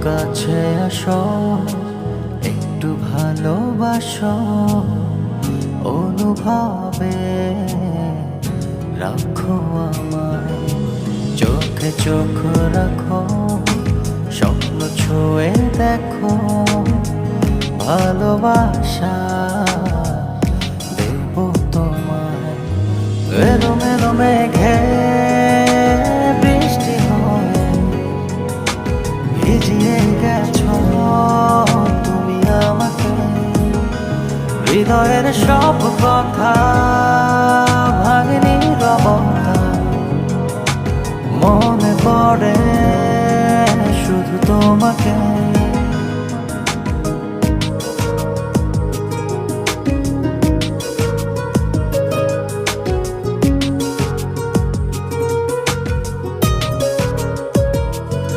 কাছে আসো, একটু ভালোবাসো, অনুভবে রাখো আমায়। চোখে চোখ রাখো, স্বপ্ন ছুঁয়ে দেখো, ভালোবাসা দেব তোমায়। এলোমেলো মেঘে বৃষ্টি হয়ে ভিজিয়ে গেছো তুমি আমাকে। হৃদয়ের সব কথা ভাঙেনি রবতা, মনে পড়ে শুধু তোমাকে।